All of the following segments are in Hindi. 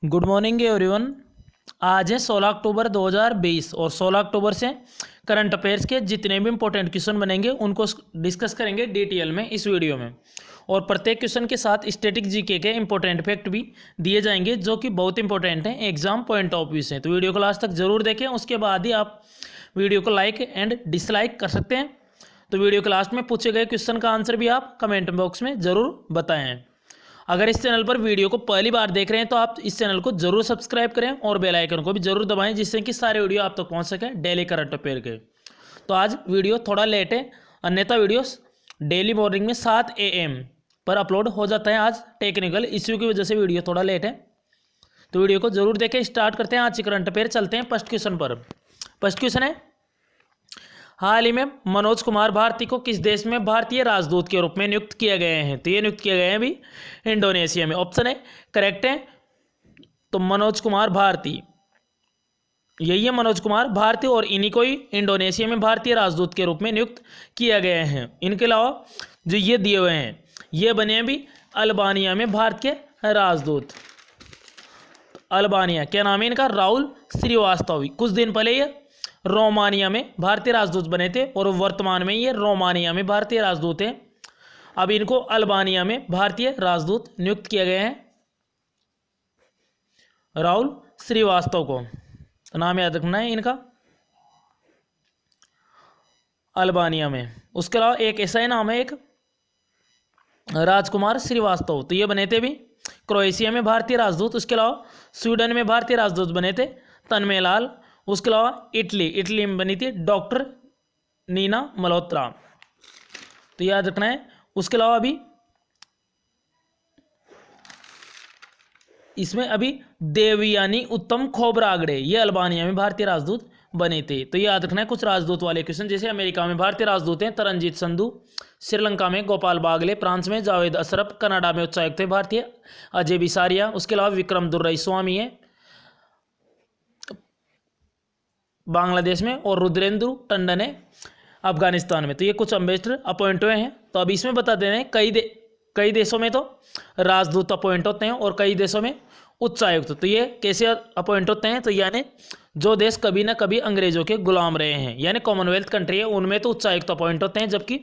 Good morning everyone. आज है 16 अक्टूबर 2020 और 16 अक्टूबर से करंट अफेयर्स के जितने भी इंपॉर्टेंट क्वेश्चन बनेंगे उनको डिस्कस करेंगे डिटेल में इस वीडियो में। और प्रत्येक क्वेश्चन के साथ स्टैटिक जीके के इंपॉर्टेंट फैक्ट भी दिए जाएंगे जो कि बहुत इंपॉर्टेंट हैं, एग्जाम पॉइंट ऑफ व्यू से। तो वीडियो को लास्ट तक जरूर देखें, उसके बाद ही आप वीडियो को लाइक एंड डिसलाइक कर सकते हैं। तो वीडियो के लास्ट में पूछे गए क्वेश्चन का आंसर भी आप कमेंट बॉक्स में ज़रूर बताएं। अगर इस चैनल पर वीडियो को पहली बार देख रहे हैं तो आप इस चैनल को जरूर सब्सक्राइब करें और बेल आइकन को भी जरूर दबाएं, जिससे कि सारे वीडियो आप तक पहुंच सके डेली करंट अफेयर के। तो आज वीडियो थोड़ा लेट है, अन्यथा वीडियो डेली मॉर्निंग में 7 AM पर अपलोड हो जाता है। आज टेक्निकल इश्यू की वजह से वीडियो थोड़ा लेट है, तो वीडियो को जरूर देखें। स्टार्ट करते हैं आज की करंट अफेयर। चलते हैं फर्स्ट क्वेश्चन पर। फर्स्ट क्वेश्चन है, हाल ही में मनोज कुमार भारती को किस देश में भारतीय राजदूत के रूप में नियुक्त किए गए हैं? तो ये नियुक्त किए गए हैं अभी इंडोनेशिया में। ऑप्शन है करेक्ट है, तो मनोज कुमार भारती, यही है मनोज कुमार भारती, और इन्हीं को ही इंडोनेशिया में भारतीय राजदूत के रूप में नियुक्त किया गए हैं। इनके अलावा जो ये दिए हुए हैं ये बने हैं भी अल्बानिया में भारत के राजदूत। अल्बानिया क्या नाम है इनका? राहुल श्रीवास्तव। कुछ दिन पहले ये रोमानिया में भारतीय राजदूत बने थे और वर्तमान में ये रोमानिया में भारतीय राजदूत हैं। अब इनको अल्बानिया में भारतीय राजदूत नियुक्त किए गए हैं, राहुल श्रीवास्तव को। तो नाम याद रखना है इनका, अल्बानिया में। उसके अलावा एक ऐसा ही नाम है, एक राजकुमार श्रीवास्तव, तो ये बने थे भी क्रोएशिया में भारतीय राजदूत। उसके अलावा स्वीडन में भारतीय राजदूत बने थे तन्मय लाल। उसके अलावा इटली में बनी थी डॉक्टर नीना मल्होत्रा, तो याद रखना है। उसके अलावा अभी इसमें अभी देवयानी उत्तम खोबरागड़े, ये अल्बानिया में भारतीय राजदूत बने थे। तो याद रखना है कुछ राजदूत वाले क्वेश्चन। जैसे अमेरिका में भारतीय राजदूत हैं तरनजीत संधू, श्रीलंका में गोपाल बागले, फ्रांस में जावेद अशरफ, कनाडा में उच्चायुक्त है भारतीय अजय बिसारिया। उसके अलावा विक्रम दुर्रई स्वामी है बांग्लादेश में, और रुद्रेंद्र टंडन है अफगानिस्तान में। तो ये कुछ एम्बेसडर अपॉइंट हुए हैं। तो अब इसमें बता दें कई देशों में तो राजदूत अपॉइंट होते हैं और कई देशों में उच्चायुक्त। तो ये कैसे अपॉइंट होते हैं? तो यानी जो देश कभी ना कभी अंग्रेजों के गुलाम रहे हैं, यानी कॉमनवेल्थ कंट्री है, उनमें तो उच्चायुक्त अपॉइंट होते हैं। जबकि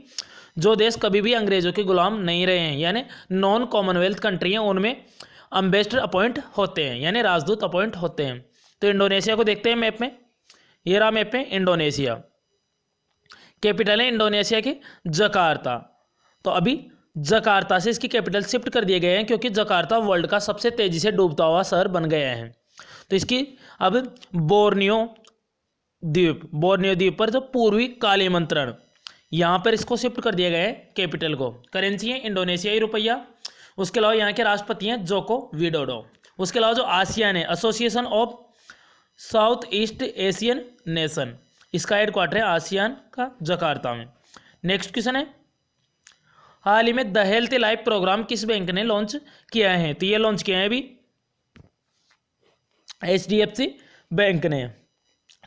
जो देश कभी भी अंग्रेजों के गुलाम नहीं रहे हैं, यानी नॉन कॉमनवेल्थ कंट्री हैं, उनमें एम्बेसडर अपॉइंट होते हैं, यानी राजदूत अपॉइंट होते हैं। तो इंडोनेशिया को देखते हैं मैप में। ये रहा मैप में इंडोनेशिया। कैपिटल है इंडोनेशिया की जकार्ता। तो अभी जकार्ता से इसकी कैपिटल शिफ्ट कर दिए गए हैं, क्योंकि जकार्ता वर्ल्ड का सबसे तेजी से डूबता हुआ शहर बन गया है। तो इसकी अब बोर्नियो द्वीप पर जो पूर्वी कालीमंत्रण, यहाँ पर इसको शिफ्ट कर दिया गया है कैपिटल को। करेंसी है इंडोनेशियाई रुपया। उसके अलावा यहाँ के राष्ट्रपति हैं जोको विडोडो। उसके अलावा जो आसियान है, association of south east Asian nation, इसका हेडक्वार्टर है आसियान का जकार्ता में। नेक्स्ट क्वेश्चन है, हाल ही में द हेल्थ लाइफ प्रोग्राम किस बैंक ने लॉन्च किया है? तो ये लॉन्च किया है अभी HDFC बैंक ने।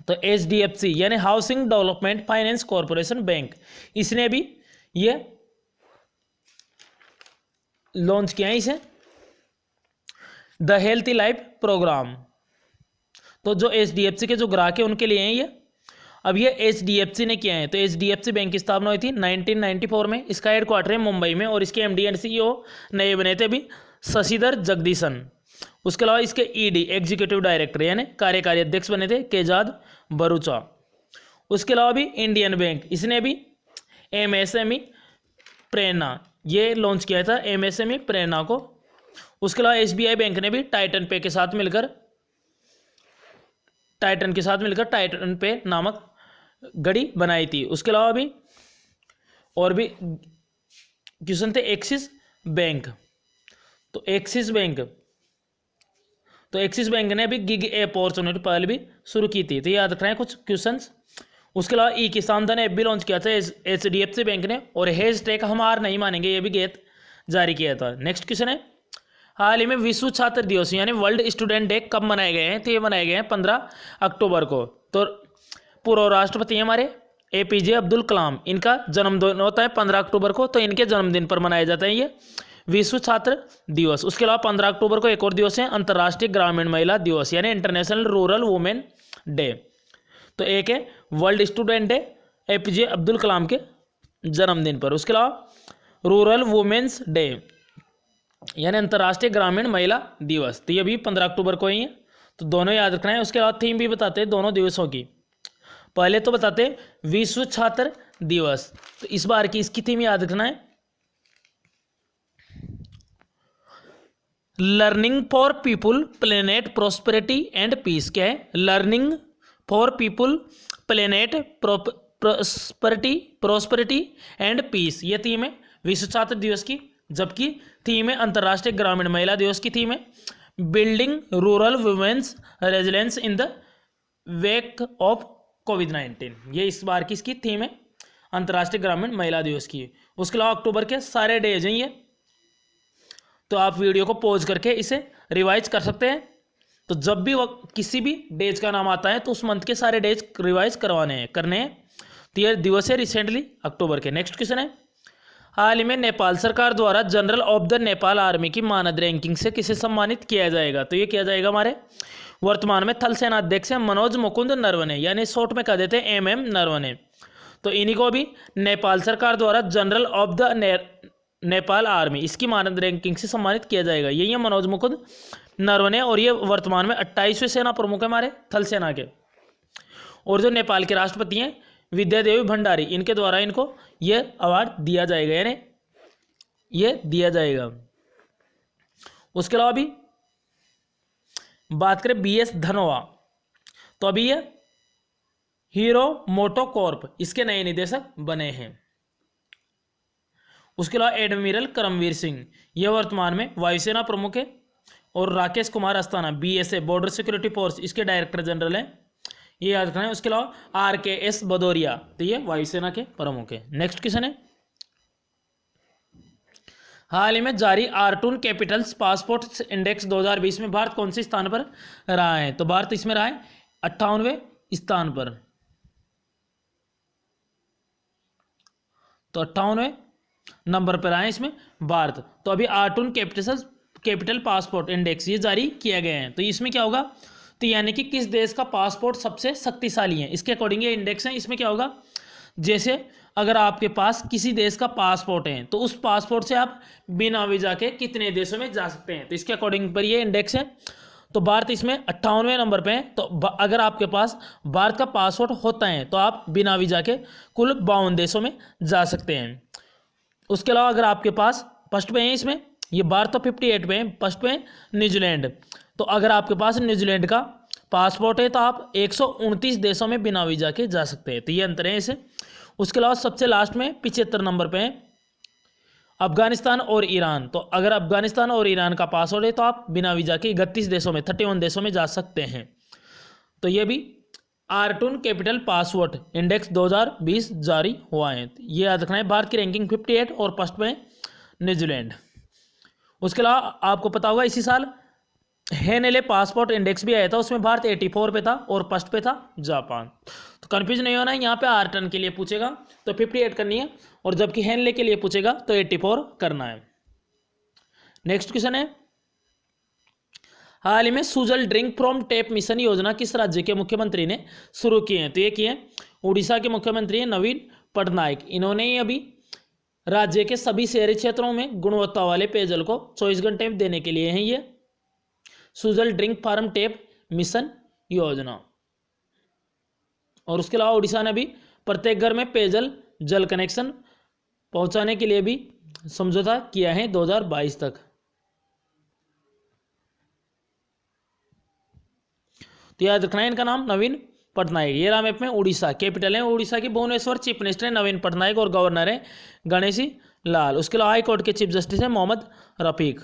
तो HDFC यानी housing development finance corporation bank, इसने भी ये लॉन्च किया है इसे, द हेल्थ लाइफ प्रोग्राम। तो जो HDFC के जो ग्राहक है उनके लिए हैं ये। अब ये HDFC ने किया है। तो HDFC बैंक की स्थापना हुई थी 1994 में। इसका हेडक्वार्टर है मुंबई में और इसके MD एंड CEO नए बने थे अभी शशिधर जगदीशन। उसके अलावा इसके ED एग्जीक्यूटिव डायरेक्टर यानी कार्यकारी अध्यक्ष बने थे केजाद बरूचा। उसके अलावा भी इंडियन बैंक, इसने भी MSME प्रेरणा ये लॉन्च किया था, MSME प्रेरणा को। उसके अलावा SBI बैंक ने भी टाइटन पे नामक घड़ी बनाई थी। उसके अलावा भी और भी क्वेश्चन थे। एक्सिस बैंक ने भी गिग अपॉर्चुनिटी पहले भी शुरू की थी। तो याद रखना है कुछ क्वेश्चंस। उसके अलावा ई किसान धन ऐप भी लॉन्च किया था HDFC बैंक ने, और हैशटैग हम हार नहीं मानेंगे ये भी गेत जारी किया था। नेक्स्ट क्वेश्चन है, हाल ही में विश्व छात्र दिवस यानी वर्ल्ड स्टूडेंट डे कब मनाए गए हैं? तो ये मनाए गए हैं 15 अक्टूबर को। तो पूर्व राष्ट्रपति हैं हमारे APJ अब्दुल कलाम, इनका जन्मदिन होता है 15 अक्टूबर को, तो इनके जन्मदिन पर मनाया जाता है ये विश्व छात्र दिवस। उसके अलावा 15 अक्टूबर को एक और दिवस है, अंतर्राष्ट्रीय ग्रामीण महिला दिवस यानी इंटरनेशनल रूरल वुमेन डे। तो एक है world student day, APJ Abdul Kalam के जन्मदिन पर। उसके अलावा रूरल वुमेन्स डे यानी अंतर्राष्ट्रीय ग्रामीण महिला दिवस, तो ये भी 15 अक्टूबर को ही है, तो दोनों याद रखना है। उसके अलावा थीम भी बताते हैं दोनों दिवसों की। पहले तो बताते हैं विश्व छात्र दिवस, तो इस बार की इसकी थीम याद रखना है, learning for people planet prosperity and peace. क्या है? Learning for people planet prosperity and peace, ये थीम है विश्व छात्र दिवस की। जबकि थीम है अंतर्राष्ट्रीय ग्रामीण महिला दिवस की थीम है building rural women's resilience in the wake of कोविड-19। ये इस बार की इसकी थीम है अंतर्राष्ट्रीय ग्रामीण महिला दिवस की। उसके अलावा अक्टूबर के सारे डेज हैं ये, तो आप वीडियो को पॉज करके इसे रिवाइज कर सकते हैं। तो जब भी किसी भी डेज का नाम आता है तो उस मंथ के सारे डेज रिवाइज करने हैं। तो ये दिवस है रिसेंटली अक्टूबर के। नेक्स्ट क्वेश्चन है, हाल ही में नेपाल सरकार द्वारा general of the Nepal army की मानद रैंकिंग से किसे सम्मानित किया जाएगा? तो ये किया जाएगा हमारे वर्तमान में थल सेना अध्यक्ष है मनोज मुकुंद नरवणे, यानी शॉर्ट में कह देते हैं MM नरवणे। तो इन्हीं को भी नेपाल सरकार द्वारा general of the Nepal army इसकी मानद रैंकिंग से सम्मानित किया जाएगा। यही है मनोज मुकुंद नरवणे, और ये वर्तमान में 28वें सेना प्रमुख है हमारे थल सेना के। और जो नेपाल के राष्ट्रपति हैं विद्यादेवी भंडारी, इनके द्वारा इनको ये अवार्ड दिया जाएगा, यानी ये दिया जाएगा। उसके अलावा भी बात करें BS धनोआ, तो अभी ये हीरो मोटो कॉर्प इसके नए निदेशक बने हैं। उसके अलावा एडमिरल करमवीर सिंह ये वर्तमान में वायुसेना प्रमुख है, और Rakesh Kumar Asthana BSA border security force इसके डायरेक्टर जनरल हैं, ये याद रखना है। उसके अलावा RKS भदौरिया, तो ये वायुसेना के प्रमुख है। नेक्स्ट क्वेश्चन है, हाल ही में जारी आर्टून कैपिटल्स पासपोर्ट इंडेक्स 2020 में भारत कौन से स्थान पर रहा है? तो भारत इसमें रहा है 58वें स्थान पर। तो 58वें नंबर पर आए इसमें भारत। तो अभी आर्टून कैपिटल पासपोर्ट इंडेक्स ये जारी किया गया है, तो इसमें क्या होगा, तो यानी कि किस देश का पासपोर्ट सबसे शक्तिशाली है, इसके अकॉर्डिंग ये इंडेक्स है। इसमें क्या होगा, जैसे अगर आपके पास किसी देश का पासपोर्ट है तो उस पासपोर्ट से आप बिना वीजा के कितने देशों में जा सकते हैं, तो इसके अकॉर्डिंग पर ये इंडेक्स है। तो भारत इसमें 58वें नंबर पे है। तो अगर आपके पास भारत का पासपोर्ट होता है तो आप बिना वीजा के कुल 52 देशों में जा सकते हैं। उसके अलावा अगर आपके पास फर्स्ट पे है इसमें, ये भारत तो 58 पे है, फर्स्ट पे है न्यूजीलैंड। तो अगर आपके पास न्यूजीलैंड का पासपोर्ट है तो आप 129 देशों में बिना वीजा के जा सकते हैं, तो ये अंतर है इसे। उसके अलावा सबसे लास्ट में 75 नंबर पे है अफगानिस्तान और ईरान। तो अगर अफगानिस्तान और ईरान का पासपोर्ट है तो आप बिना वीजा के 31 देशों में 31 देशों में जा सकते हैं। तो ये भी आर्टून कैपिटल पासपोर्ट इंडेक्स 2020 जारी हुआ है, ये याद रखना है। भारत की रैंकिंग 58 और फर्स्ट में न्यूजीलैंड। उसके अलावा आपको पता होगा इसी साल हेनेले पासपोर्ट इंडेक्स भी आया था, उसमें भारत 84 पे था और फर्स्ट पे था जापान। तो कंफ्यूज नहीं होना है, यहाँ पे आर्टन के लिए पूछेगा तो 58 करनी है, और जबकि हेनले के लिए पूछेगा तो 84 करना है। नेक्स्ट क्वेश्चन है, हाल ही में Sujal drink from tap mission योजना किस राज्य के मुख्यमंत्री ने शुरू की है? तो ये किए उड़ीसा के मुख्यमंत्री हैं नवीन पटनायक। इन्होंने ही अभी राज्य के सभी शहरी क्षेत्रों में गुणवत्ता वाले पेयजल को 24 घंटे में देने के लिए है ये Sujal drink from tap mission योजना। और उसके अलावा उड़ीसा ने भी प्रत्येक घर में पेयजल जल कनेक्शन पहुंचाने के लिए भी समझौता किया है 2022 तक। तो याद रखना है इनका नाम नवीन पटनायक। ये रहा मैप में उड़ीसा, कैपिटल है उड़ीसा की भुवनेश्वर, चीफ मिनिस्टर है नवीन पटनायक और गवर्नर है गणेशी लाल। उसके अलावा हाई कोर्ट के चीफ जस्टिस है मोहम्मद रफीक।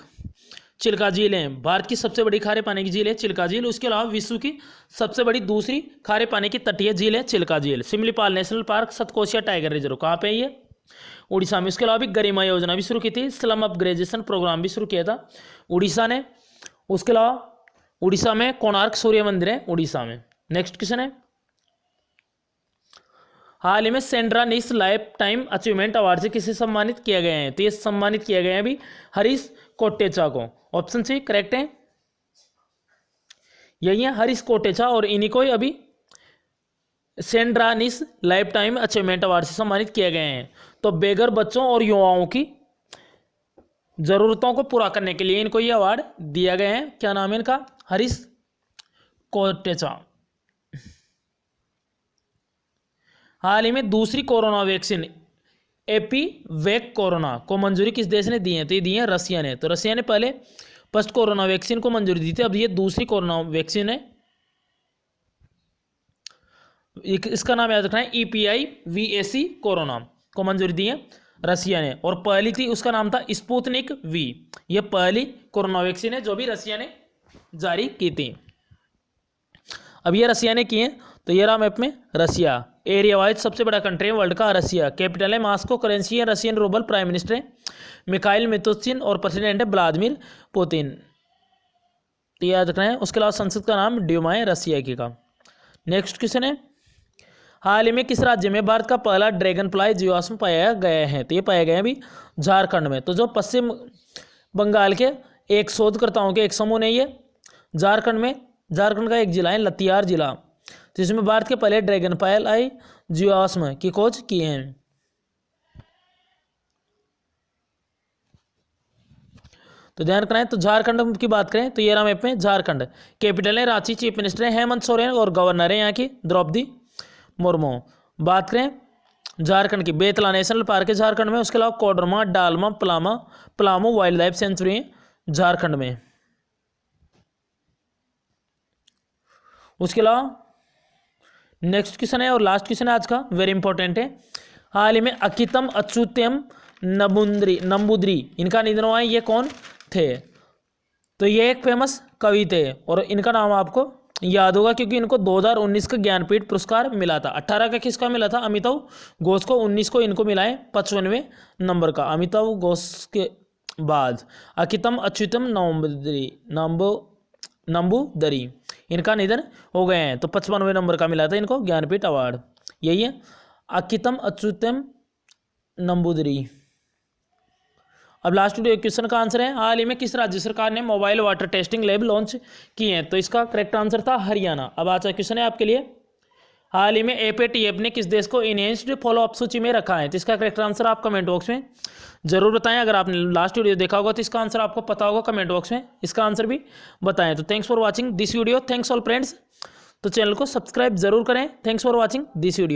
चिल्का झील है भारत की सबसे बड़ी खारे पानी की झील है चिल्का झील। उसके अलावा विश्व की सबसे बड़ी दूसरी खारे पानी की तटीय झील है चिल्का झील। Simlipal national park Satkosia tiger reserve कहाँ पे है ये? उड़ीसा में। उसके अलावा भी गरिमा योजना भी शुरू की थी, स्लम अपग्रेडेशन प्रोग्राम भी शुरू किया था उड़ीसा ने। उसके अलावा उड़ीसा में कोणार्क सूर्य मंदिर है उड़ीसा में। नेक्स्ट क्वेश्चन है, हाल ही में सेंड्रानिस लाइफ टाइम अचीवमेंट अवार्ड से किसे सम्मानित किया गया है? तो ये सम्मानित किया गया है अभी हरीश कोटेचा को। ऑप्शन सी करेक्ट है, यही है हरीश कोटेचा, और इन्हीं को ही अभी सेंड्रानिस लाइफ टाइम अचीवमेंट अवार्ड से सम्मानित किए गए हैं। तो बेघर बच्चों और युवाओं की जरूरतों को पूरा करने के लिए इनको ये अवार्ड दिया गया है। क्या नाम है इनका? हरीश कोटेचा। हाल ही में दूसरी कोरोना वैक्सीन एपीवेक कोरोना को मंजूरी किस देश ने दी है? तो ये दी है रसिया ने। तो रसिया ने पहले फर्स्ट कोरोना वैक्सीन को मंजूरी दी थी, अब ये दूसरी कोरोना वैक्सीन है, इसका नाम याद रखना है EPIVAC कोरोना को मंजूरी दी है रसिया ने। और पहली थी उसका नाम था स्पुतनिक V। ये पहली कोरोना वैक्सीन है जो भी रसिया ने जारी की थी। अब ये रसिया ने की है। तो ये रहा मैप में रसिया। एरिया वाइज सबसे बड़ा कंट्री है वर्ल्ड का रसिया। कैपिटल है मॉस्को, करेंसी है रशियन रूबल, प्राइम मिनिस्टर है मिखाइल मिशुस्तिन और प्रेसिडेंट है व्लादिमीर पुतिन। तो याद रखना है। उसके अलावा संसद का नाम ड्यूमा है रसिया की का। नेक्स्ट क्वेश्चन है, हाल ही में किस राज्य में भारत का पहला ड्रैगन फ्लाई जीवाश्म पाया गया है? तो ये पाया गया है अभी झारखंड में। तो जो पश्चिम बंगाल के एक शोधकर्ताओं के एक समूह ने ये झारखंड का एक जिला है लतियार जिला, तो इसमें भारत के पहले ड्रैगन फ्लाई जीवाश्म की खोज की है। तो ध्यान रखना है। तो झारखंड की बात करें तो ये रहा मैप में झारखंड। कैपिटल है रांची, चीफ मिनिस्टर है हेमंत सोरेन और गवर्नर है यहाँ की द्रौपदी मुर्मू। बात करें झारखंड की, बेतला नेशनल पार्क है झारखंड में। उसके अलावा Koderma, Dalma, Palamu wild life sanctuary है झारखंड में। उसके अलावा नेक्स्ट क्वेश्चन है और लास्ट क्वेश्चन है आज का, वेरी इंपॉर्टेंट है। हाल ही में अकितम अच्युतम नंबूद्री इनका निधन हुआ है। ये कौन थे? तो ये एक फेमस कवि थे और इनका नाम आपको याद होगा क्योंकि इनको 2019 का ज्ञानपीठ पुरस्कार मिला था। 18 का किसका मिला था? अमिताभ घोष को। 19 को इनको मिला है 55वें नंबर का। अमिताभ घोष के बाद अकितम अच्युतम नंबूदरी इनका निधन हो गए हैं। तो 55वें नंबर का मिला था इनको ज्ञानपीठ अवार्ड। यही है अकितम अच्युतम नंबूदरी। अब लास्ट क्वेश्चन का आंसर है, हाल ही में किस राज्य सरकार ने mobile water testing lab launch किए हैं? तो इसका करेक्ट आंसर था हरियाणा। अब आज का क्वेश्चन है आपके लिए, हाल ही में एपीटीएफ ने किस देश को इनहेंस्ड फॉलोअप सूची में रखा है? तो इसका करेक्ट आंसर आप कमेंट बॉक्स में जरूर बताएं। अगर आपने लास्ट वीडियो देखा होगा तो इसका आंसर आपको पता होगा, कमेंट बॉक्स में इसका आंसर भी बताएं। तो thanks for watching this video, thanks all friends. तो चैनल को सब्सक्राइब जरूर करें। Thanks for watching this video.